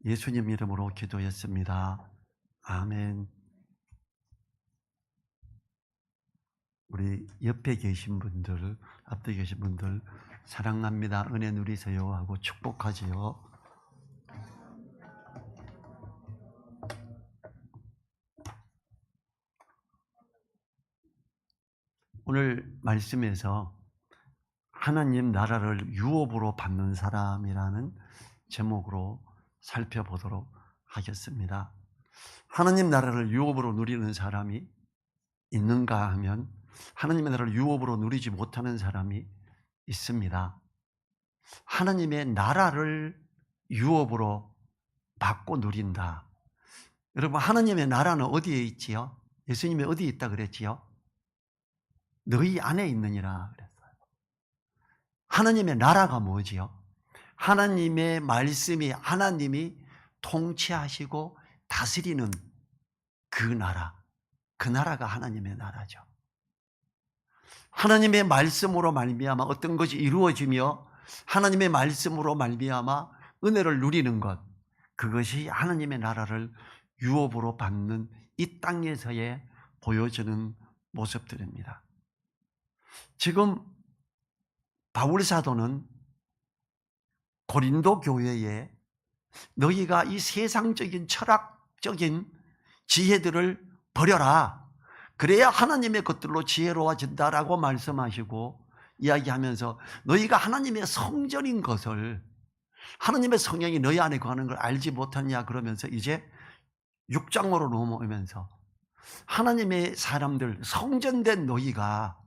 예수님 이름으로 기도했습니다. 아멘. 우리 옆에 계신 분들, 앞에 계신 분들 사랑합니다. 은혜 누리세요 하고 축복하지요. 오늘 말씀에서 하나님 나라를 유업으로 받는 사람이라는 제목으로 살펴보도록 하겠습니다. 하나님 나라를 유업으로 누리는 사람이 있는가 하면 하나님의 나라를 유업으로 누리지 못하는 사람이 있습니다. 하나님의 나라를 유업으로 받고 누린다. 여러분, 하나님의 나라는 어디에 있지요? 예수님이 어디에 있다 그랬지요? 너희 안에 있느니라 그랬어요. 하나님의 나라가 뭐지요? 하나님의 말씀이 하나님이 통치하시고 다스리는 그 나라가 하나님의 나라죠. 하나님의 말씀으로 말미암아 어떤 것이 이루어지며 하나님의 말씀으로 말미암아 은혜를 누리는 것, 그것이 하나님의 나라를 유업으로 받는 이 땅에서의 보여주는 모습들입니다. 지금 바울 사도는 고린도 교회에 너희가 이 세상적인 철학적인 지혜들을 버려라. 그래야 하나님의 것들로 지혜로워진다라고 말씀하시고 이야기하면서 너희가 하나님의 성전인 것을, 하나님의 성령이 너희 안에 거하는 걸 알지 못하냐 그러면서 이제 6장으로 넘어오면서 하나님의 사람들, 성전된 너희가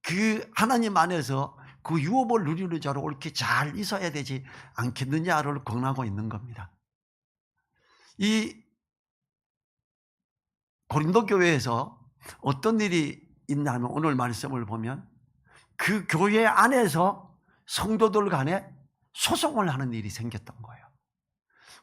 그 하나님 안에서 그 유업을 누리는 자로 옳게 잘 있어야 되지 않겠느냐를 권하고 있는 겁니다. 이 고린도 교회에서 어떤 일이 있냐면 오늘 말씀을 보면 그 교회 안에서 성도들 간에 소송을 하는 일이 생겼던 거예요.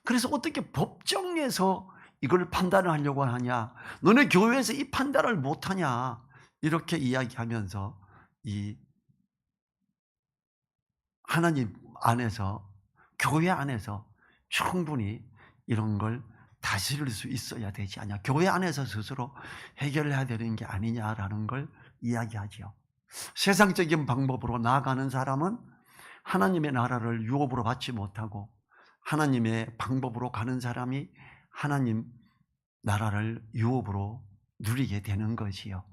그래서 어떻게 법정에서 이걸 판단을 하려고 하냐, 너네 교회에서 이 판단을 못하냐, 이렇게 이야기하면서 이 하나님 안에서, 교회 안에서 충분히 이런 걸 다스릴 수 있어야 되지 않냐, 교회 안에서 스스로 해결해야 되는 게 아니냐라는 걸 이야기하죠. 세상적인 방법으로 나아가는 사람은 하나님의 나라를 유업으로 받지 못하고 하나님의 방법으로 가는 사람이 하나님 나라를 유업으로 누리게 되는 것이요.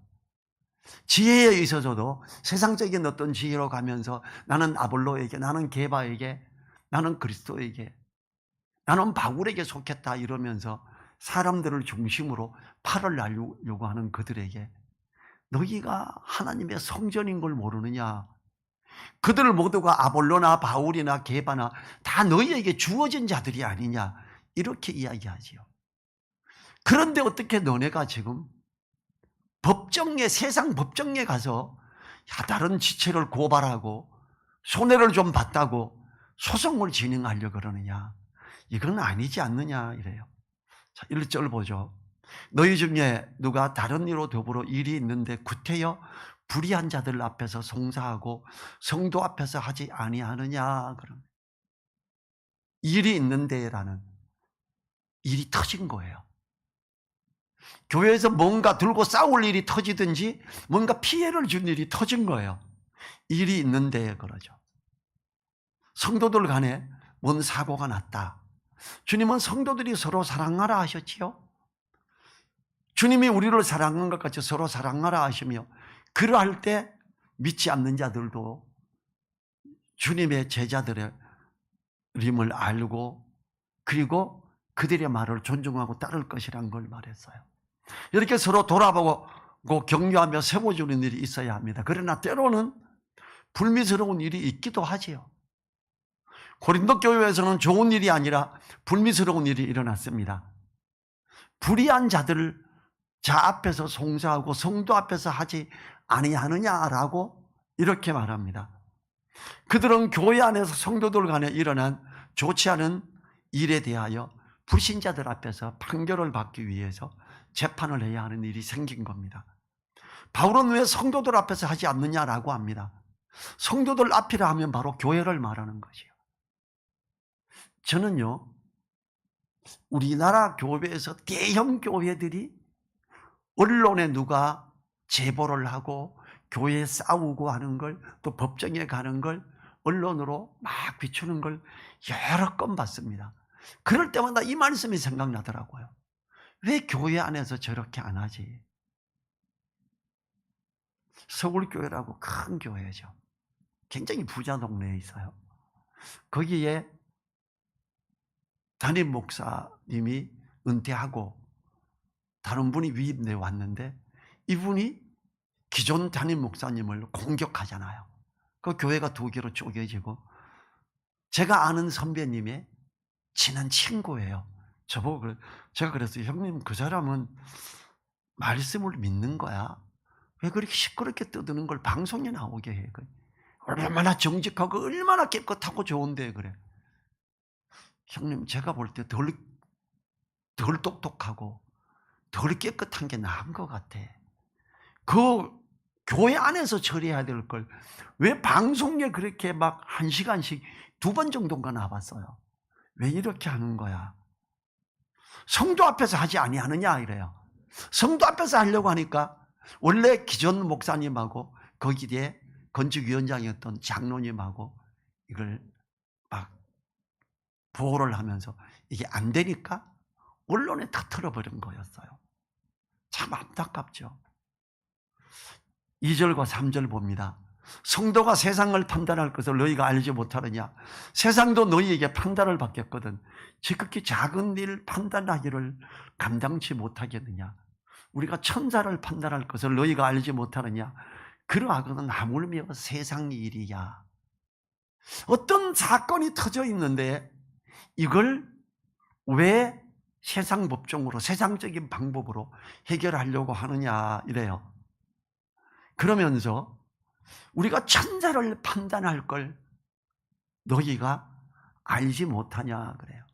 지혜에 있어서도 세상적인 어떤 지혜로 가면서 나는 아볼로에게, 나는 게바에게, 나는 그리스도에게, 나는 바울에게 속했다 이러면서 사람들을 중심으로 팔을 날려고 하는 그들에게 너희가 하나님의 성전인 걸 모르느냐, 그들 모두가 아볼로나 바울이나 게바나 다 너희에게 주어진 자들이 아니냐, 이렇게 이야기하지요. 그런데 어떻게 너네가 지금 법정에, 세상 법정에 가서 다른 지체를 고발하고 손해를 좀 봤다고 소송을 진행하려고 그러느냐, 이건 아니지 않느냐 이래요. 자, 1절 보죠. 너희 중에 누가 다른 이로 더불어 일이 있는데 구태여 불의한 자들 앞에서 송사하고 성도 앞에서 하지 아니하느냐. 그럼 일이 있는데라는 일이 터진 거예요. 교회에서 뭔가 들고 싸울 일이 터지든지 뭔가 피해를 준 일이 터진 거예요. 일이 있는데 그러죠. 성도들 간에 뭔 사고가 났다. 주님은 성도들이 서로 사랑하라 하셨지요. 주님이 우리를 사랑한 것 같이 서로 사랑하라 하시며, 그러할 때 믿지 않는 자들도 주님의 제자들의 림을 알고 그리고 그들의 말을 존중하고 따를 것이란 걸 말했어요. 이렇게 서로 돌아보고 격려하며 세워주는 일이 있어야 합니다. 그러나 때로는 불미스러운 일이 있기도 하지요. 고린도 교회에서는 좋은 일이 아니라 불미스러운 일이 일어났습니다. 불의한 자들을 자 앞에서 송사하고 성도 앞에서 하지 아니하느냐라고 이렇게 말합니다. 그들은 교회 안에서 성도들 간에 일어난 좋지 않은 일에 대하여 불신자들 앞에서 판결을 받기 위해서 재판을 해야 하는 일이 생긴 겁니다. 바울은 왜 성도들 앞에서 하지 않느냐라고 합니다. 성도들 앞이라 하면 바로 교회를 말하는 것이요. 저는요, 우리나라 교회에서 대형 교회들이 언론에 누가 제보를 하고 교회에 싸우고 하는 걸, 또 법정에 가는 걸 언론으로 막 비추는 걸 여러 건 봤습니다. 그럴 때마다 이 말씀이 생각나더라고요. 왜 교회 안에서 저렇게 안 하지? 서울교회라고 큰 교회죠. 굉장히 부자 동네에 있어요. 거기에 담임 목사님이 은퇴하고 다른 분이 위임돼 왔는데, 이분이 기존 담임 목사님을 공격하잖아요. 그 교회가 두 개로 쪼개지고, 제가 아는 선배님의 친한 친구예요. 저보고 제가 그랬어요. 형님, 그 사람은 말씀을 믿는 거야. 왜 그렇게 시끄럽게 떠드는 걸 방송에 나오게 해? 얼마나 정직하고 얼마나 깨끗하고 좋은데 그래. 형님, 제가 볼 때 덜 똑똑하고 덜 깨끗한 게 나은 것 같아. 그 교회 안에서 처리해야 될 걸 왜 방송에 그렇게 막 1시간씩 2번 정도가 나왔어요. 왜 이렇게 하는 거야? 성도 앞에서 하지 아니하느냐 이래요. 성도 앞에서 하려고 하니까 원래 기존 목사님하고 거기에 건축위원장이었던 장로님하고 이걸 막 보호를 하면서 이게 안 되니까 언론에 다 틀어버린 거였어요. 참 안타깝죠. 2절과 3절 봅니다. 성도가 세상을 판단할 것을 너희가 알지 못하느냐? 세상도 너희에게 판단을 받겠거든. 지극히 작은 일 판단하기를 감당치 못하겠느냐? 우리가 천사를 판단할 것을 너희가 알지 못하느냐? 그러하거든 하물며 세상 일이야. 어떤 사건이 터져 있는데 이걸 왜 세상 법정으로, 세상적인 방법으로 해결하려고 하느냐 이래요. 그러면서 우리가 천사를 판단할 걸 너희가 알지 못하냐 그래요.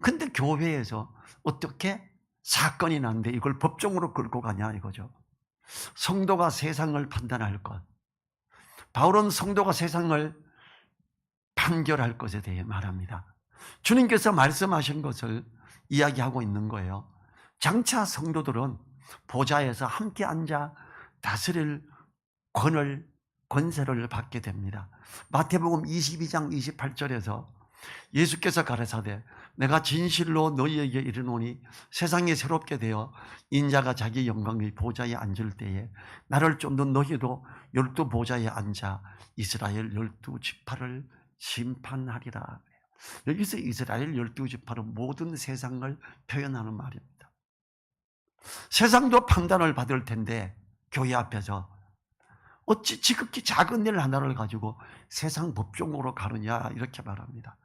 근데 교회에서 어떻게 사건이 났는데 이걸 법정으로 끌고 가냐 이거죠. 성도가 세상을 판단할 것. 바울은 성도가 세상을 판결할 것에 대해 말합니다. 주님께서 말씀하신 것을 이야기하고 있는 거예요. 장차 성도들은 보좌에서 함께 앉아 다스릴 권세를 받게 됩니다. 마태복음 22장 28절에서 예수께서 가라사대 내가 진실로 너희에게 이르노니 세상이 새롭게 되어 인자가 자기 영광의 보좌에 앉을 때에 나를 쫓는 너희도 12 보좌에 앉아 이스라엘 12지파를 심판하리라. 여기서 이스라엘 12지파는 모든 세상을 표현하는 말입니다. 세상도 판단을 받을 텐데 교회 앞에서 어찌 지극히 작은 일 하나를 가지고 세상 법정으로 가느냐 이렇게 말합니다.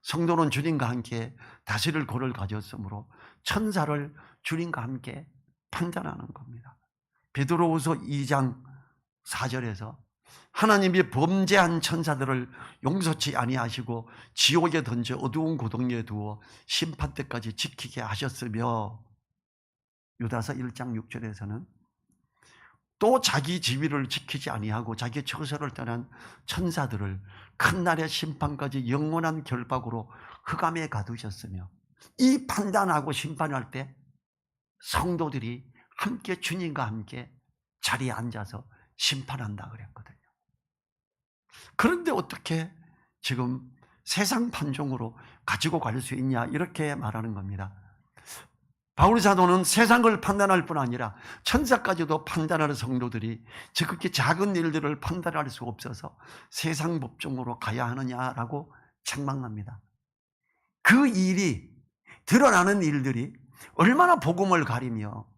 성도는 주님과 함께 다스릴 권을 가졌으므로 천사를 주님과 함께 판단하는 겁니다. 베드로후서 2장 4절에서 하나님이 범죄한 천사들을 용서치 아니하시고 지옥에 던져 어두운 고동에 두어 심판 때까지 지키게 하셨으며, 유다서 1장 6절에서는 또 자기 지위를 지키지 아니하고 자기 처소를 떠난 천사들을 큰 날의 심판까지 영원한 결박으로 흑암에 가두셨으며, 이 판단하고 심판할 때 성도들이 함께 주님과 함께 자리에 앉아서 심판한다 그랬거든요. 그런데 어떻게 지금 세상 판정으로 가지고 갈 수 있냐 이렇게 말하는 겁니다. 바울 사도는 세상을 판단할 뿐 아니라 천사까지도 판단하는 성도들이 지극히 작은 일들을 판단할 수 없어서 세상 법정으로 가야 하느냐라고 책망합니다. 그 일이, 드러나는 일들이 얼마나 복음을 가리며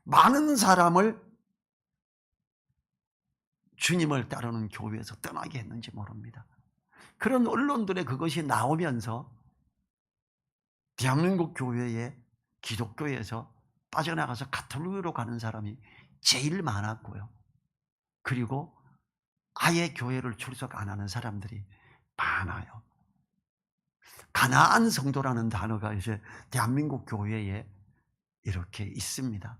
많은 사람을 주님을 따르는 교회에서 떠나게 했는지 모릅니다. 그런 언론들의 그것이 나오면서 대한민국 교회에, 기독교에서 빠져나가서 가톨릭으로 가는 사람이 제일 많았고요. 그리고 아예 교회를 출석 안 하는 사람들이 많아요. 가나안 성도라는 단어가 이제 대한민국 교회에 이렇게 있습니다.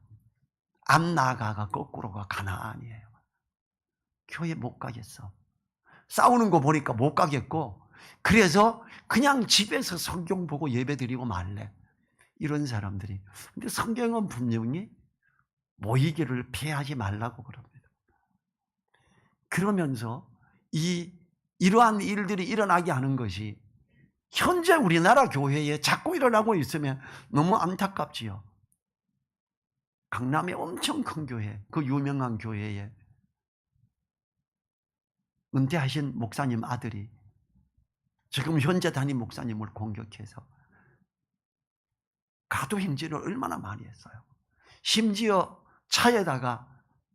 앞 나가가 거꾸로가 가나안이에요. 교회 못 가겠어. 싸우는 거 보니까 못 가겠고, 그래서 그냥 집에서 성경 보고 예배 드리고 말래. 이런 사람들이. 근데 성경은 분명히 모이기를 피하지 말라고 그럽니다. 그러면서 이러한 일들이 일어나게 하는 것이 현재 우리나라 교회에 자꾸 일어나고 있으면 너무 안타깝지요. 강남에 엄청 큰 교회, 그 유명한 교회에 은퇴하신 목사님 아들이 지금 현재 담임 목사님을 공격해서 가도 행진을 얼마나 많이 했어요. 심지어 차에다가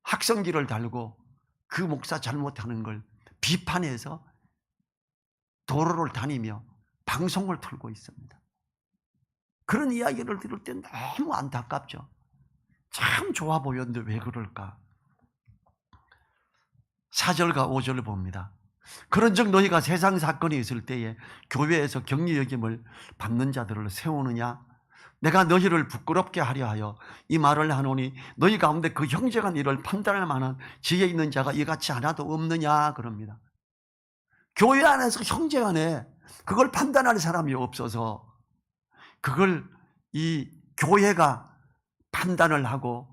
학성기를 달고 그 목사 잘못하는 걸 비판해서 도로를 다니며 방송을 틀고 있습니다. 그런 이야기를 들을 때 너무 안타깝죠. 참 좋아 보였는데 왜 그럴까? 4절과 5절을 봅니다. 그런즉 너희가 세상 사건이 있을 때에 교회에서 격리 여김을 받는 자들을 세우느냐? 내가 너희를 부끄럽게 하려 하여 이 말을 하노니 너희 가운데 그 형제간 일을 판단할 만한 지혜 있는 자가 이같이 하나도 없느냐 그럽니다. 교회 안에서 형제간에 그걸 판단할 사람이 없어서 그걸 이 교회가 판단을 하고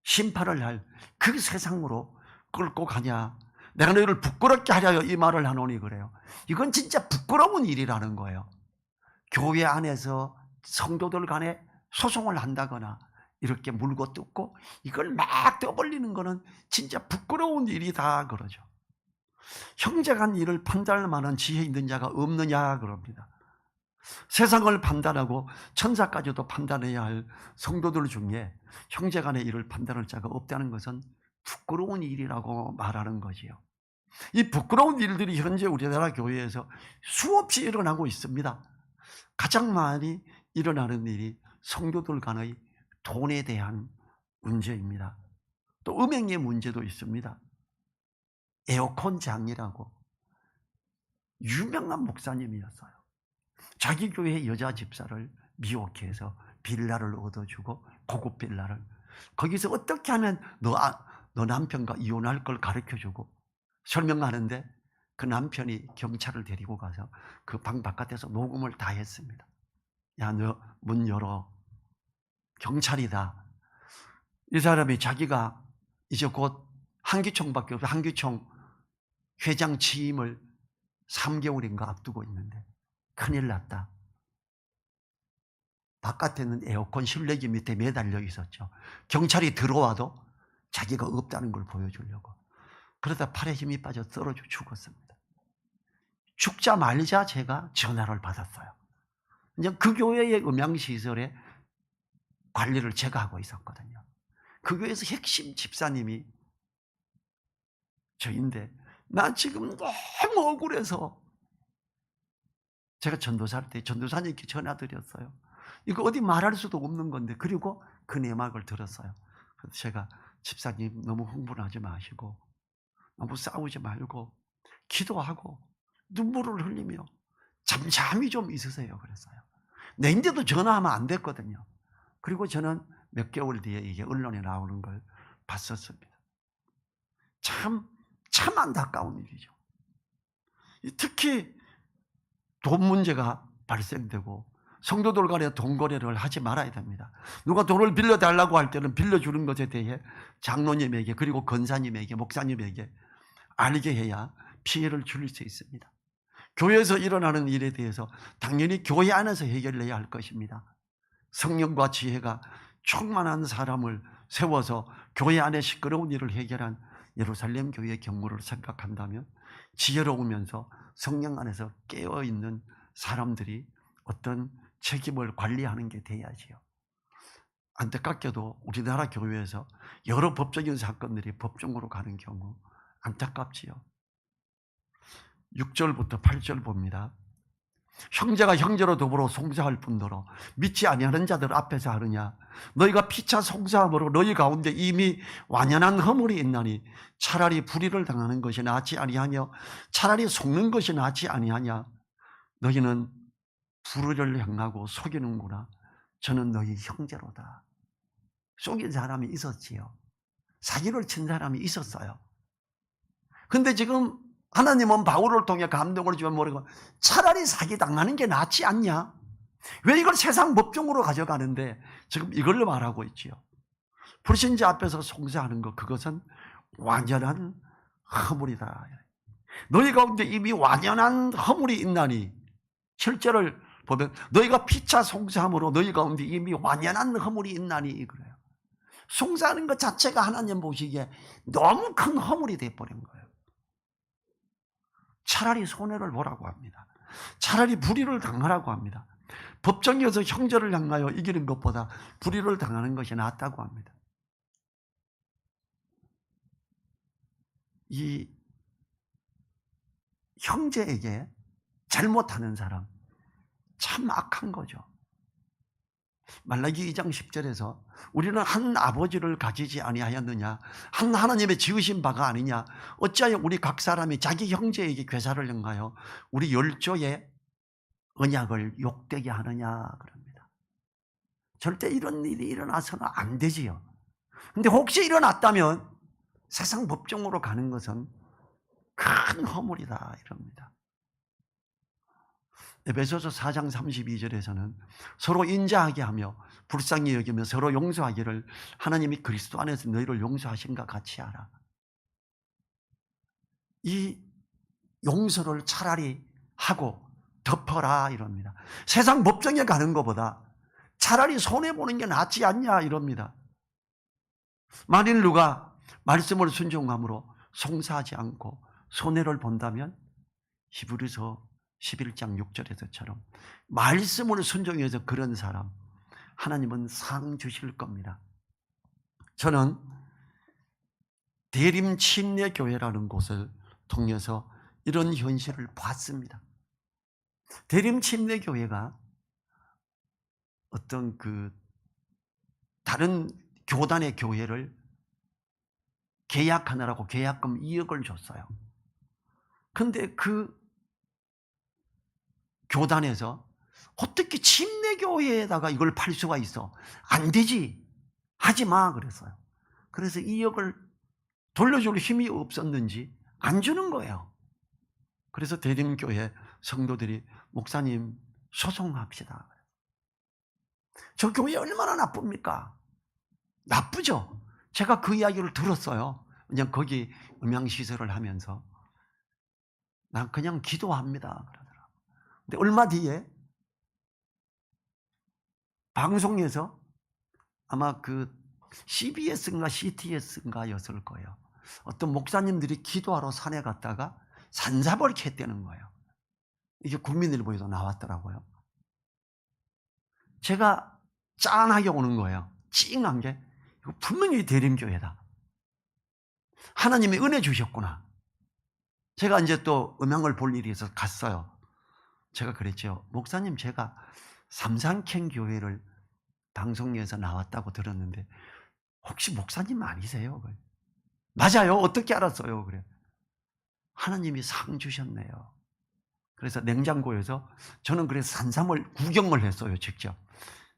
심판을 할 그 세상으로 끌고 가냐. 내가 너희를 부끄럽게 하려 이 말을 하노니 그래요. 이건 진짜 부끄러운 일이라는 거예요. 교회 안에서 성도들 간에 소송을 한다거나 이렇게 물고 뜯고 이걸 막 떠벌리는 거는 진짜 부끄러운 일이다 그러죠. 형제간 일을 판단할 만한 지혜 있는 자가 없느냐 그럽니다. 세상을 판단하고 천사까지도 판단해야 할 성도들 중에 형제간의 일을 판단할 자가 없다는 것은 부끄러운 일이라고 말하는 거지요. 이 부끄러운 일들이 현재 우리나라 교회에서 수없이 일어나고 있습니다. 가장 많이 일어나는 일이 성도들 간의 돈에 대한 문제입니다. 또 음행의 문제도 있습니다. 에어컨 장이라고 유명한 목사님이었어요. 자기 교회 여자 집사를 미혹해서 빌라를 얻어주고 고급 빌라를 거기서 어떻게 하면 너 남편과 이혼할 걸 가르쳐주고 설명하는데 그 남편이 경찰을 데리고 가서 그 방 바깥에서 녹음을 다 했습니다. 야, 너 문 열어. 경찰이다. 이 사람이 자기가 이제 곧 한기총밖에 없어. 한기총 회장 취임을 3개월인가 앞두고 있는데 큰일 났다. 바깥에는 에어컨 실내기 밑에 매달려 있었죠. 경찰이 들어와도 자기가 없다는 걸 보여주려고. 그러다 팔에 힘이 빠져 떨어져 죽었습니다. 죽자 말자 제가 전화를 받았어요. 이제 그 교회의 음향시설에 관리를 제가 하고 있었거든요. 그 교회에서 핵심 집사님이 저인데 나 지금 너무 억울해서 제가 전도사 할 때 전도사님께 전화 드렸어요. 이거 어디 말할 수도 없는 건데 그리고 그 내막을 들었어요. 그래서 제가 집사님 너무 흥분하지 마시고 너무 싸우지 말고 기도하고 눈물을 흘리며 잠잠히 좀 있으세요 그랬어요. 내인데도 전화하면 안 됐거든요. 그리고 저는 몇 개월 뒤에 이게 언론에 나오는 걸 봤었습니다. 참 안타까운 일이죠. 특히 돈 문제가 발생되고 성도들 간에 돈 거래를 하지 말아야 됩니다. 누가 돈을 빌려달라고 할 때는 빌려주는 것에 대해 장로님에게 그리고 권사님에게 목사님에게 알게 해야 피해를 줄일 수 있습니다. 교회에서 일어나는 일에 대해서 당연히 교회 안에서 해결해야 할 것입니다. 성령과 지혜가 충만한 사람을 세워서 교회 안에 시끄러운 일을 해결한 예루살렘 교회의 경우를 생각한다면 지혜로우면서 성령 안에서 깨어있는 사람들이 어떤 책임을 관리하는 게 돼야지요. 안타깝게도 우리나라 교회에서 여러 법적인 사건들이 법정으로 가는 경우 안타깝지요. 6절부터 8절 봅니다. 형제가 형제로 더불어 송사할 뿐더러 믿지 아니하는 자들 앞에서 하느냐. 너희가 피차 송사함으로 너희 가운데 이미 완연한 허물이 있나니 차라리 불의를 당하는 것이 낫지 아니하며 차라리 속는 것이 낫지 아니하냐. 너희는 불의를 행하고 속이는구나. 저는 너희 형제로다. 속인 사람이 있었지요. 사기를 친 사람이 있었어요. 근데 지금 하나님은 바울을 통해 감동을 주면 모르고 차라리 사기 당하는 게 낫지 않냐? 왜 이걸 세상 법정으로 가져가는데 지금 이걸로 말하고 있지요. 불신자 앞에서 송사하는 것, 그것은 완전한 허물이다. 너희 가운데 이미 완전한 허물이 있나니, 7절을 보면 너희가 피차 송사함으로 너희 가운데 이미 완전한 허물이 있나니 그래요. 송사하는 것 자체가 하나님 보시기에 너무 큰 허물이 되어버린 거예요. 차라리 손해를 보라고 합니다. 차라리 불의를 당하라고 합니다. 법정에서 형제를 향하여 이기는 것보다 불의를 당하는 것이 낫다고 합니다. 이 형제에게 잘못하는 사람 참 악한 거죠. 말라기 2장 10절에서 우리는 한 아버지를 가지지 아니하였느냐, 한 하나님의 지으신 바가 아니냐, 어찌하여 우리 각 사람이 자기 형제에게 괴사를 행하여 우리 열조의 언약을 욕되게 하느냐 그럽니다. 절대 이런 일이 일어나서는 안 되지요. 근데 혹시 일어났다면 세상 법정으로 가는 것은 큰 허물이다 이럽니다. 에베소서 4장 32절에서는 서로 인자하게 하며 불쌍히 여기며 서로 용서하기를 하나님이 그리스도 안에서 너희를 용서하신가 같이 하라. 이 용서를 차라리 하고 덮어라 이럽니다. 세상 법정에 가는 것보다 차라리 손해보는 게 낫지 않냐 이럽니다. 만일 누가 말씀을 순종함으로 송사하지 않고 손해를 본다면 히브리서 11장 6절에서처럼 말씀을 순종해서 그런 사람 하나님은 상 주실 겁니다. 저는 대림 침례교회라는 곳을 통해서 이런 현실을 봤습니다. 대림 침례교회가 어떤 다른 교단의 교회를 계약하느라고 계약금 2억을 줬어요. 근데 그 교단에서 어떻게 침례교회에다가 이걸 팔 수가 있어? 안 되지. 하지 마. 그랬어요. 그래서 2억을 돌려줄 힘이 없었는지 안 주는 거예요. 그래서 대림교회 성도들이 목사님 소송합시다. 저 교회 얼마나 나쁩니까? 나쁘죠? 제가 그 이야기를 들었어요. 그냥 거기 음향시설을 하면서 난 그냥 기도합니다. 근데 얼마 뒤에 방송에서 아마 CBS인가 CTS인가 였을 거예요. 어떤 목사님들이 기도하러 산에 갔다가 산사벌 캤다는 거예요. 이게 국민일보에서 나왔더라고요. 제가 짠하게 오는 거예요. 찡한 게 이거 분명히 대림교회다. 하나님이 은혜 주셨구나. 제가 이제 또 음향을 볼 일이 있어서 갔어요. 제가 그랬죠. 목사님, 제가 삼산캔 교회를 방송에서 나왔다고 들었는데 혹시 목사님 아니세요? 그래. 맞아요. 어떻게 알았어요? 그래. 하나님이 상 주셨네요. 그래서 냉장고에서 저는 그래서 산삼을 구경을 했어요. 직접.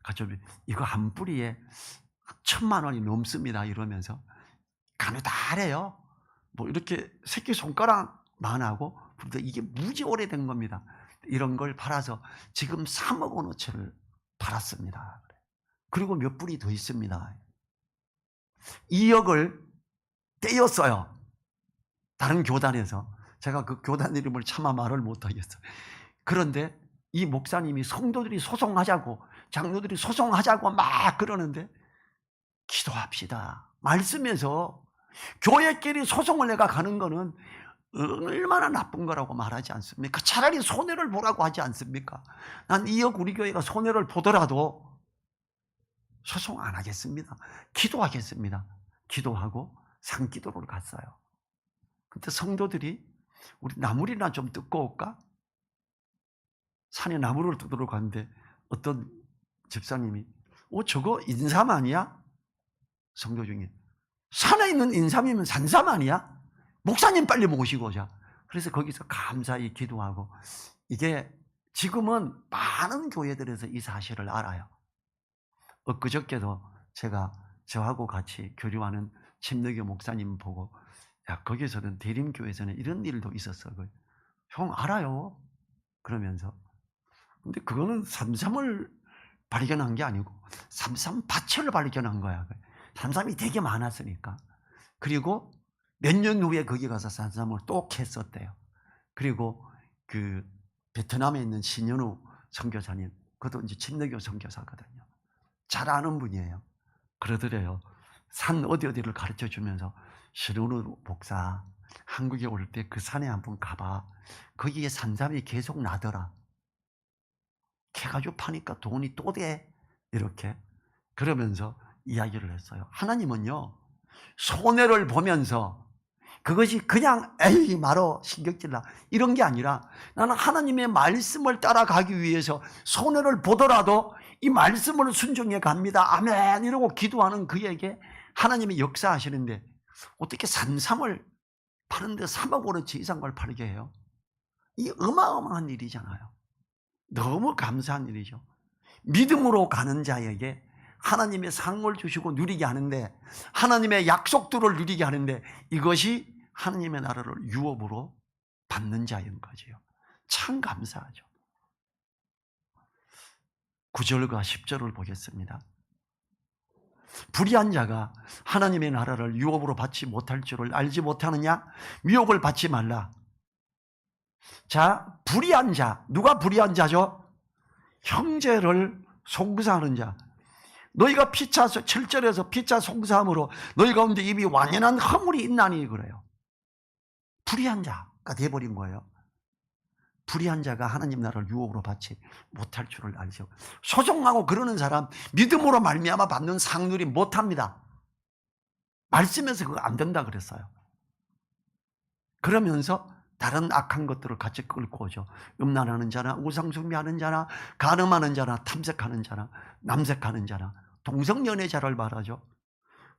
가서 이거 한 뿌리에 1,000,000원이 넘습니다. 이러면서 가느다래요. 뭐 이렇게 새끼손가락만 하고 이게 무지 오래된 겁니다. 이런 걸 팔아서 지금 3억 원어치를 팔았습니다. 그리고 몇 뿌리 더 있습니다. 2억을 떼었어요. 다른 교단에서. 제가 그 교단 이름을 차마 말을 못하겠어요. 그런데 이 목사님이 성도들이 소송하자고, 장로들이 소송하자고 막 그러는데 기도합시다. 말씀에서 교회끼리 소송을 내가 가는 거는 얼마나 나쁜 거라고 말하지 않습니까? 차라리 손해를 보라고 하지 않습니까? 난 2억 우리 교회가 손해를 보더라도 소송 안 하겠습니다. 기도하겠습니다. 기도하고 상기도를 갔어요. 근데 성도들이 우리 나물이나 좀 뜯고 올까? 산에 나물을 뜯으러 갔는데 어떤 집사님이 저거 인삼 아니야? 성도 중에 산에 있는 인삼이면 산삼 아니야? 목사님 빨리 모시고 오자. 그래서 거기서 감사히 기도하고, 이게 지금은 많은 교회들에서 이 사실을 알아요. 엊그저께도 제가 저하고 같이 교류하는 침례교 목사님 보고, 야, 거기서는 대림교회에서는 이런 일도 있었어. 형 알아요? 그러면서 근데 그거는 삼삼을 발견한 게 아니고 삼삼 밭을 발견한 거야. 삼삼이 되게 많았으니까. 그리고 몇 년 후에 거기 가서 삼삼을 또 캤었대요. 그리고 그 베트남에 있는 신현우 선교사님, 그것도 이제 침례교 선교사거든요. 잘 아는 분이에요. 그러더래요. 산 어디를 가르쳐 주면서 신현우 목사, 한국에 올 때 그 산에 한번 가봐. 거기에 산삼이 계속 나더라. 캐가지고 파니까 돈이 또 돼. 이렇게 그러면서 이야기를 했어요. 하나님은요, 손해를 보면서 그것이 그냥 에이 말어 신경질나 이런 게 아니라 나는 하나님의 말씀을 따라가기 위해서 손해를 보더라도 이 말씀을 순종해 갑니다. 아멘 이러고 기도하는 그에게 하나님이 역사하시는데 어떻게 산삼을 파는데 3억 원어치 이상 걸 팔게 해요? 이 어마어마한 일이잖아요. 너무 감사한 일이죠. 믿음으로 가는 자에게 하나님의 상을 주시고 누리게 하는데, 하나님의 약속들을 누리게 하는데, 이것이 하나님의 나라를 유업으로 받는 자인 거지요. 참 감사하죠. 9절과 10절을 보겠습니다. 불의한 자가 하나님의 나라를 유업으로 받지 못할 줄을 알지 못하느냐? 미혹을 받지 말라. 자, 불의한 자, 누가 불의한 자죠? 형제를 송사하는 자. 너희가 피차 7절에서 피차 송사함으로 너희 가운데 이미 완연한 허물이 있나니 그래요. 불의한 자가 돼버린 거예요. 불의한 자가 하나님 나라를 유업으로 받지 못할 줄을 알죠. 소송하고 그러는 사람 믿음으로 말미암아 받는 상률이 못합니다. 말씀에서 그거 안 된다 그랬어요. 그러면서 다른 악한 것들을 같이 끌고 오죠. 음란하는 자나 우상숭배하는 자나 간음하는 자나 탐색하는 자나 남색하는 자나 동성연애자를 말하죠.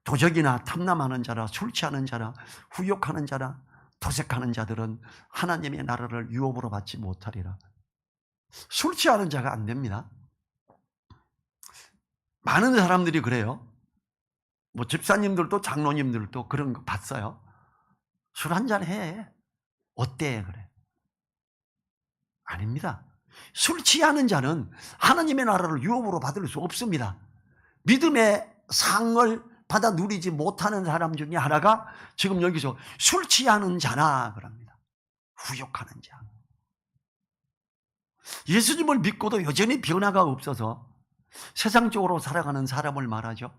도적이나 탐남하는 자나 술 취하는 자나 후욕하는 자나 도색하는 자들은 하나님의 나라를 유업으로 받지 못하리라. 술 취하는 자가 안 됩니다. 많은 사람들이 그래요. 뭐 집사님들도 장로님들도 그런 거 봤어요. 술 한잔 해. 어때? 그래. 아닙니다. 술 취하는 자는 하나님의 나라를 유업으로 받을 수 없습니다. 믿음의 상을 받아 누리지 못하는 사람 중에 하나가 지금 여기서 술 취하는 자나 그럽니다. 후욕하는 자. 예수님을 믿고도 여전히 변화가 없어서 세상적으로 살아가는 사람을 말하죠.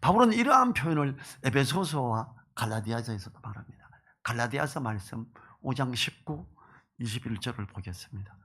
바울은 이러한 표현을 에베소서와 갈라디아서에서도 말합니다. 갈라디아서 말씀 5장 19, 21절을 보겠습니다.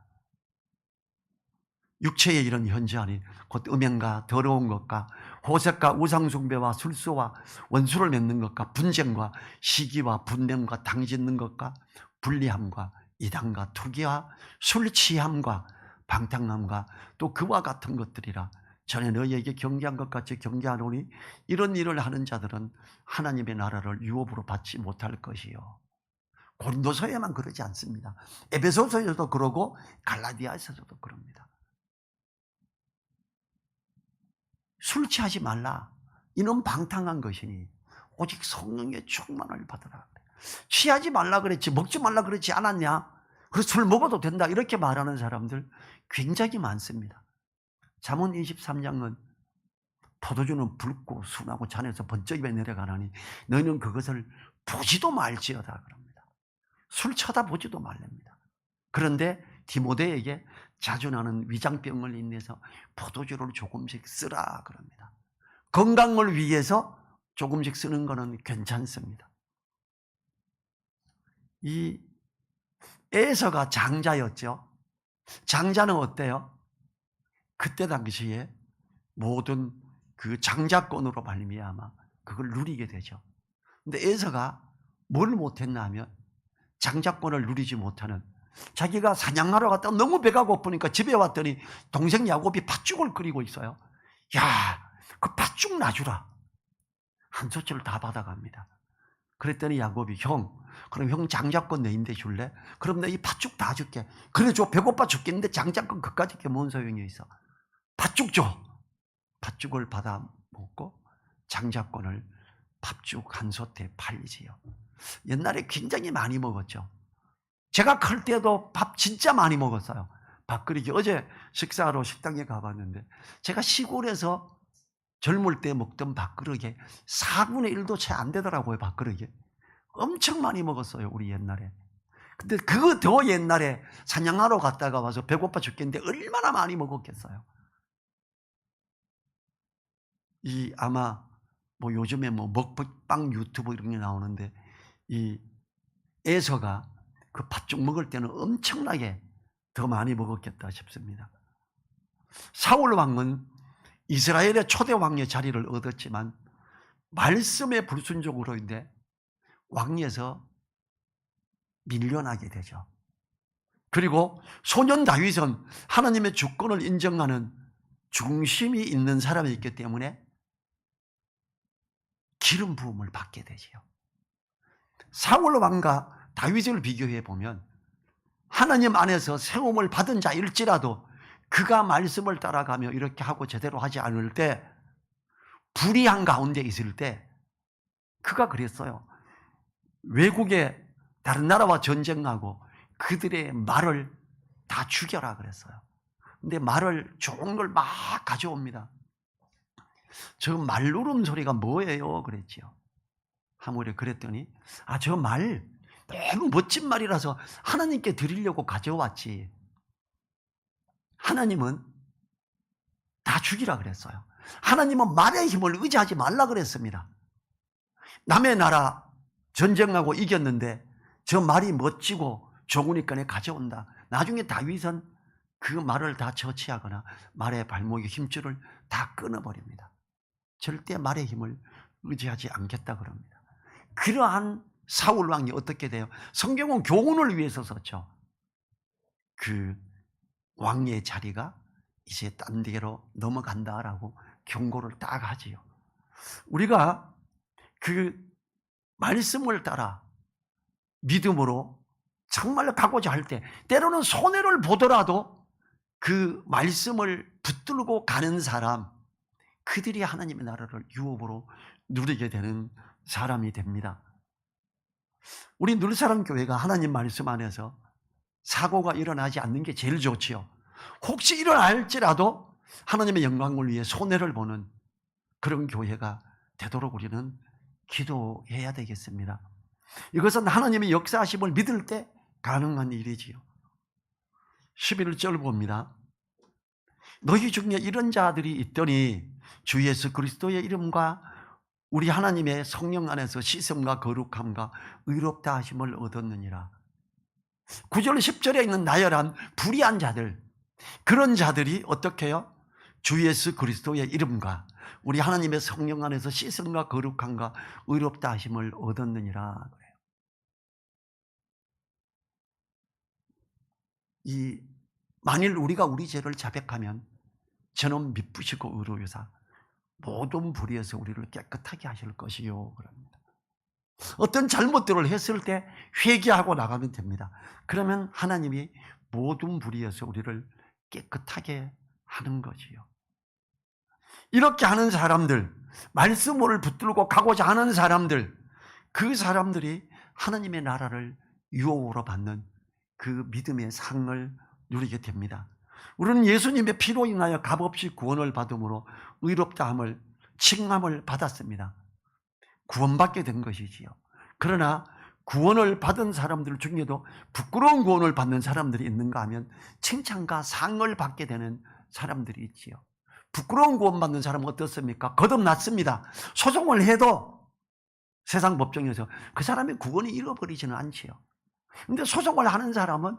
육체의 일은 현저하니 곧 음행과 더러운 것과 호색과 우상숭배와 술수와 원수를 맺는 것과 분쟁과 시기와 분냄과 당짓는 것과 불리함과 이단과 투기와 술취함과 방탕함과 또 그와 같은 것들이라. 전에 너희에게 경계한 것 같이 경계하노니 이런 일을 하는 자들은 하나님의 나라를 유업으로 받지 못할 것이요. 고린도서에만 그러지 않습니다. 에베소서에서도 그러고 갈라디아서도 그럽니다. 술 취하지 말라. 이는 방탕한 것이니 오직 성령의 충만을 받으라. 취하지 말라 그랬지 먹지 말라 그랬지 않았냐? 그래서 술 먹어도 된다 이렇게 말하는 사람들 굉장히 많습니다. 잠언 23장은 포도주는 붉고 순하고 잔에서 번쩍 입에 내려가나니 너희는 그것을 보지도 말지어다 그럽니다. 술 쳐다보지도 말랍니다. 그런데 디모데에게 자주 나는 위장병을 인해서 포도주를 조금씩 쓰라 그럽니다. 건강을 위해서 조금씩 쓰는 것은 괜찮습니다. 이 에서가 장자였죠. 장자는 어때요? 그때 당시에 모든 그 장자권으로 말미암아 그걸 누리게 되죠. 근데 에서가 뭘 못했나 하면 장자권을 누리지 못하는, 자기가 사냥하러 갔다 너무 배가 고프니까 집에 왔더니 동생 야곱이 팥죽을 끓이고 있어요. 야, 그 팥죽 놔주라. 한 소치를 다 받아갑니다. 그랬더니 야곱이 형, 그럼 형 장자권 내인데 줄래? 그럼 내가 이 팥죽 다 줄게. 그래 줘. 배고파 죽겠는데 장자권 그까짓 게 뭔 소용이 있어. 팥죽 줘. 팥죽을 받아 먹고 장자권을 팥죽 한 솥에 팔리지요. 옛날에 굉장히 많이 먹었죠. 제가 클 때도 밥 진짜 많이 먹었어요. 밥그릇이 어제 식사하러 식당에 가봤는데 제가 시골에서 젊을 때 먹던 밥그릇에 4분의 1도 채 안 되더라고요. 밥그릇이 엄청 많이 먹었어요, 우리 옛날에. 근데 그거 더 옛날에 사냥하러 갔다가 와서 배고파 죽겠는데 얼마나 많이 먹었겠어요. 이 아마 뭐 요즘에 뭐 먹방 유튜브 이런 게 나오는데 이 에서가 그 팥죽 먹을 때는 엄청나게 더 많이 먹었겠다 싶습니다. 사울 왕은 이스라엘의 초대 왕의 자리를 얻었지만 말씀의 불순종으로 인해 왕위에서 밀려나게 되죠. 그리고 소년 다윗은 하나님의 주권을 인정하는 중심이 있는 사람이기 때문에 기름 부음을 받게 되지요. 사울 왕과 다윗을 비교해 보면 하나님 안에서 세움을 받은 자일지라도 그가 말씀을 따라가며 이렇게 하고 제대로 하지 않을 때, 불의한 가운데 있을 때 그가 그랬어요. 외국에 다른 나라와 전쟁하고 그들의 말을 다 죽여라 그랬어요. 근데 말을 좋은 걸 막 가져옵니다. 저 말누름 소리가 뭐예요? 그랬지요. 하모레 그랬더니 저 말 너무 멋진 말이라서 하나님께 드리려고 가져왔지. 하나님은 다 죽이라 그랬어요. 하나님은 말의 힘을 의지하지 말라 그랬습니다. 남의 나라 전쟁하고 이겼는데 저 말이 멋지고 좋으니까 가져온다. 나중에 다윗은 그 말을 다 처치하거나 말의 발목의 힘줄을 다 끊어버립니다. 절대 말의 힘을 의지하지 않겠다 그럽니다. 그러한 사울 왕이 어떻게 돼요? 성경은 교훈을 위해서 썼죠. 그 왕의 자리가 이제 딴 데로 넘어간다라고 경고를 딱 하지요. 우리가 그 말씀을 따라 믿음으로 정말로 가고자 할 때 때로는 손해를 보더라도 그 말씀을 붙들고 가는 사람, 그들이 하나님의 나라를 유업으로 누리게 되는 사람이 됩니다. 우리 누리사랑 교회가 하나님 말씀 안에서 사고가 일어나지 않는 게 제일 좋지요. 혹시 일어날지라도 하나님의 영광을 위해 손해를 보는 그런 교회가 되도록 우리는 기도해야 되겠습니다. 이것은 하나님의 역사하심을 믿을 때 가능한 일이지요. 11절 봅니다. 너희 중에 이런 자들이 있더니 주 예수 그리스도의 이름과 우리 하나님의 성령 안에서 씻음과 거룩함과 의롭다 하심을 얻었느니라. 9절 10절에 있는 나열한 불의한 자들, 그런 자들이 어떻게 해요? 주 예수 그리스도의 이름과 우리 하나님의 성령 안에서 씻음과 거룩함과 의롭다 하심을 얻었느니라. 만일 우리가 우리 죄를 자백하면 저는 미쁘시고 의로우사 모든 불의에서 우리를 깨끗하게 하실 것이요 그럽니다. 어떤 잘못들을 했을 때 회개하고 나가면 됩니다. 그러면 하나님이 모든 불의에서 우리를 깨끗하게 하는 거지요. 이렇게 하는 사람들, 말씀을 붙들고 가고자 하는 사람들, 그 사람들이 하나님의 나라를 유업으로 받는 그 믿음의 상을 누리게 됩니다. 우리는 예수님의 피로 인하여 값없이 구원을 받음으로 의롭다함을, 칭함을 받았습니다. 구원받게 된 것이지요. 그러나 구원을 받은 사람들 중에도 부끄러운 구원을 받는 사람들이 있는가 하면 칭찬과 상을 받게 되는 사람들이 있지요. 부끄러운 구원 받는 사람은 어떻습니까? 거듭났습니다. 소송을 해도 세상 법정에서 그 사람의 구원이 잃어버리지는 않지요. 근데 소송을 하는 사람은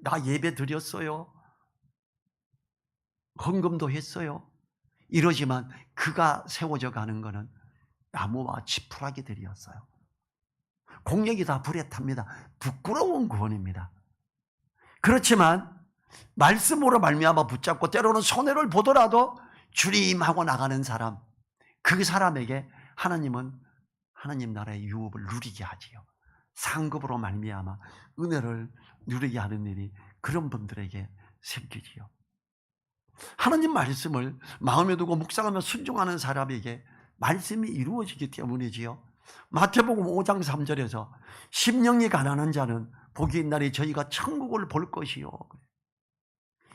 나 예배 드렸어요, 헌금도 했어요, 이러지만 그가 세워져 가는 것은 나무와 지푸라기들이었어요. 공력이 다 불에 탑니다. 부끄러운 구원입니다. 그렇지만 말씀으로 말미암아 붙잡고 때로는 손해를 보더라도 주님하고 나가는 사람, 그 사람에게 하나님은 하나님 나라의 유업을 누리게 하지요. 상급으로 말미암아 은혜를 누리게 하는 일이 그런 분들에게 생기지요. 하나님 말씀을 마음에 두고 묵상하며 순종하는 사람에게 말씀이 이루어지기 때문이지요. 마태복음 5장 3절에서 심령이 가난한 자는 복이 있나니 저희가 천국을 볼 것이요.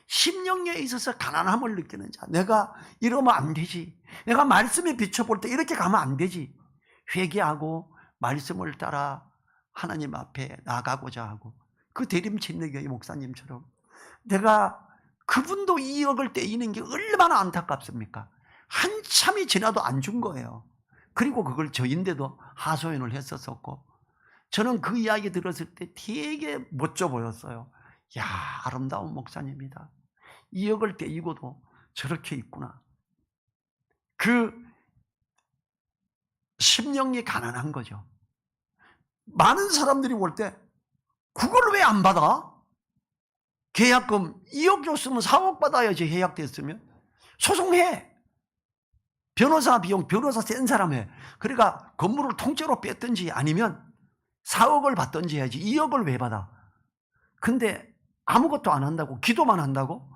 심령에 있어서 가난함을 느끼는 자, 내가 이러면 안 되지, 내가 말씀에 비춰볼 때 이렇게 가면 안 되지, 회개하고 말씀을 따라 하나님 앞에 나가고자 하고, 그 대림친내교회 목사님처럼 내가 그분도 2억을 떼이는 게 얼마나 안타깝습니까? 한참이 지나도 안 준 거예요. 그리고 그걸 저인데도 하소연을 했었었고, 저는 그 이야기 들었을 때 되게 멋져 보였어요. 야, 아름다운 목사님이다. 2억을 떼이고도 저렇게 있구나. 그 심령이 가난한 거죠. 많은 사람들이 볼 때 그걸 왜 안 받아? 계약금 2억 줬으면 4억 받아야지. 계약됐으면 소송해. 변호사 비용, 변호사 센 사람 해. 그러니까 건물을 통째로 뺐든지 아니면 4억을 받든지 해야지 2억을 왜 받아? 근데 아무것도 안 한다고, 기도만 한다고?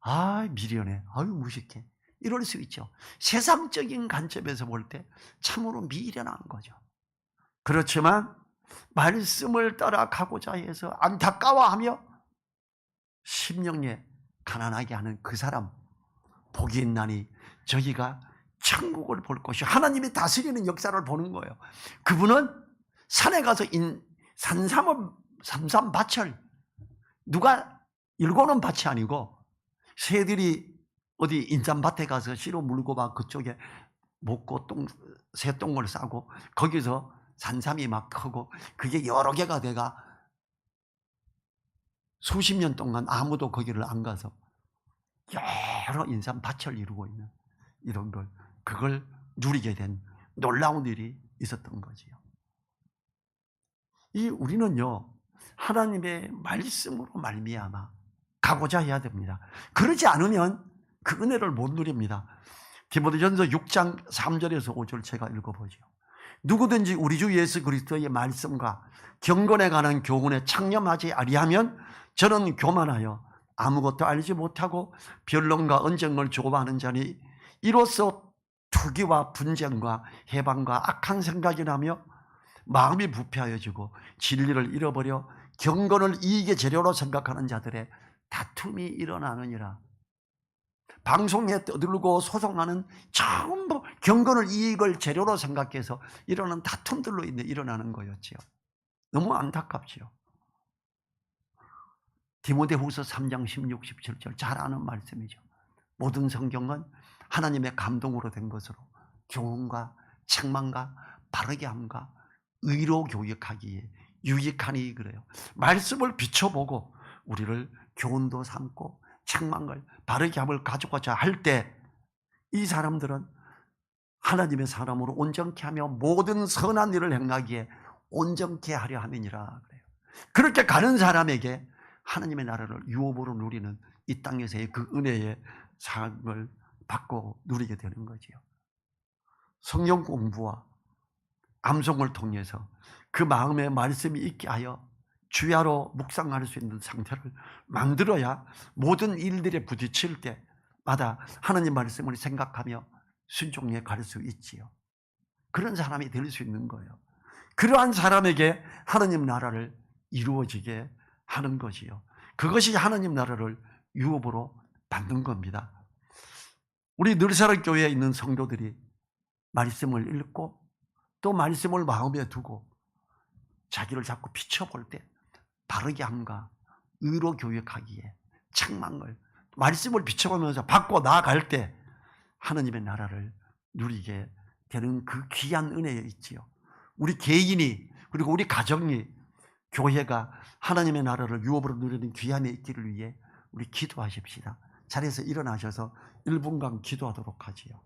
아, 미련해. 아유, 무식해. 이럴 수 있죠. 세상적인 관점에서 볼 때 참으로 미련한 거죠. 그렇지만 말씀을 따라가고자 해서 안타까워하며 심령에 가난하게 하는 그 사람, 복이 있나니 저희가 천국을 볼 것이요, 하나님이 다스리는 역사를 보는 거예요. 그분은 산에 가서 산삼밭을 누가 일궈놓은 밭이 아니고, 새들이 어디 인삼밭에 가서 씨로 물고 막 그쪽에 먹고 새똥을 싸고, 거기서 산삼이 막 크고, 그게 여러 개가 돼가 수십 년 동안 아무도 거기를 안 가서 여러 인삼밭을 이루고 있는 이런 걸, 그걸 누리게 된 놀라운 일이 있었던 거지요. 우리는요, 하나님의 말씀으로 말미암아 가고자 해야 됩니다. 그러지 않으면 그 은혜를 못 누립니다. 디모데전서 6장 3절에서 5절 제가 읽어보죠. 누구든지 우리 주 예수 그리스도의 말씀과 경건에 관한 교훈에 창념하지 아니하면 저는 교만하여 아무것도 알지 못하고 변론과 언쟁을 조바하는 자니 이로써 투기와 분쟁과 해방과 악한 생각이 나며 마음이 부패하여지고 진리를 잃어버려 경건을 이익의 재료로 생각하는 자들의 다툼이 일어나느니라. 방송에 떠들고 소송하는 전부 경건을 이익을 재료로 생각해서 일어나는 다툼들로 일어나는 거였지요. 너무 안타깝지요. 디모데후서 3장 16, 17절 잘 아는 말씀이죠. 모든 성경은 하나님의 감동으로 된 것으로 교훈과 책망과 바르게 함과 의로 교육하기에 유익하니 그래요. 말씀을 비춰보고 우리를 교훈도 삼고 책망을 바르게 함을 가져가자 할 때 이 사람들은 하나님의 사람으로 온전케 하며 모든 선한 일을 행하기에 온전케 하려 함이니라 그래요. 그렇게 가는 사람에게 하나님의 나라를 유업으로 누리는 이 땅에서의 그 은혜의 상을 받고 누리게 되는 거지요. 성경 공부와 암송을 통해서 그 마음에 말씀이 있게 하여 주야로 묵상할 수 있는 상태를 만들어야 모든 일들에 부딪힐 때마다 하나님 말씀을 생각하며 순종해 갈 수 있지요. 그런 사람이 될 수 있는 거예요. 그러한 사람에게 하나님 나라를 이루어지게 하는 것이요, 그것이 하나님 나라를 유업으로 받는 겁니다. 우리 늘사랑교회에 있는 성도들이 말씀을 읽고 또 말씀을 마음에 두고 자기를 자꾸 비춰볼 때 바르게 함과 의로 교육하기에 책망을, 말씀을 비춰보면서 받고 나아갈 때 하나님의 나라를 누리게 되는 그 귀한 은혜에 있지요. 우리 개인이, 그리고 우리 가정이, 교회가 하나님의 나라를 유업으로 누리는 귀함에 있기를 위해 우리 기도하십시다. 자리에서 일어나셔서 1분간 기도하도록 하지요.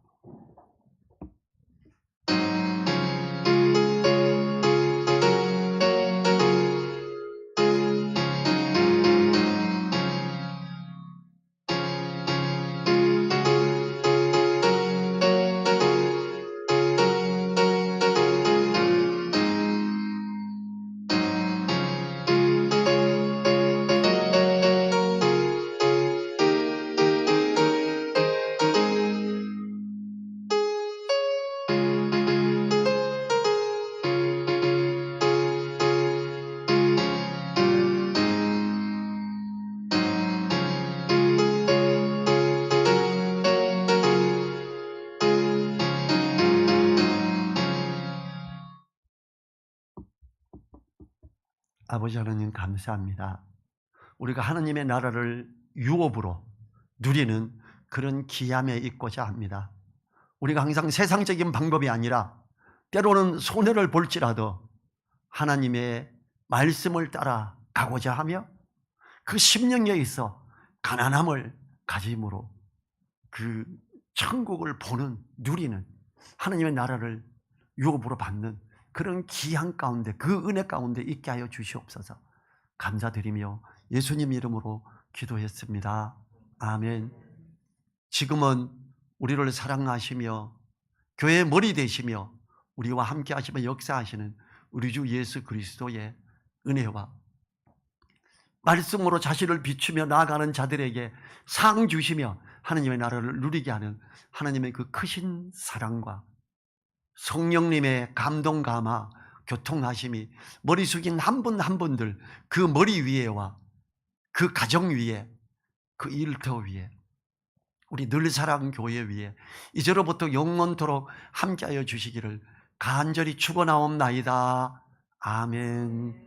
아버지 하나님 감사합니다. 우리가 하나님의 나라를 유업으로 누리는 그런 기함에 있고자 합니다. 우리가 항상 세상적인 방법이 아니라 때로는 손해를 볼지라도 하나님의 말씀을 따라 가고자 하며 그 심령에 있어 가난함을 가짐으로 그 천국을 보는, 누리는, 하나님의 나라를 유업으로 받는 그런 귀한 가운데, 그 은혜 가운데 있게 하여 주시옵소서. 감사드리며 예수님 이름으로 기도했습니다. 아멘. 지금은 우리를 사랑하시며 교회의 머리 되시며 우리와 함께 하시며 역사하시는 우리 주 예수 그리스도의 은혜와 말씀으로 자신을 비추며 나아가는 자들에게 상 주시며 하나님의 나라를 누리게 하는 하나님의 그 크신 사랑과 성령님의 감동 감화 교통하심이 머리 숙인 한 분 한 분들 그 머리 위에와 그 가정 위에 그 일터 위에 우리 늘사랑 교회 위에 이제로부터 영원토록 함께하여 주시기를 간절히 축원하옵나이다. 아멘.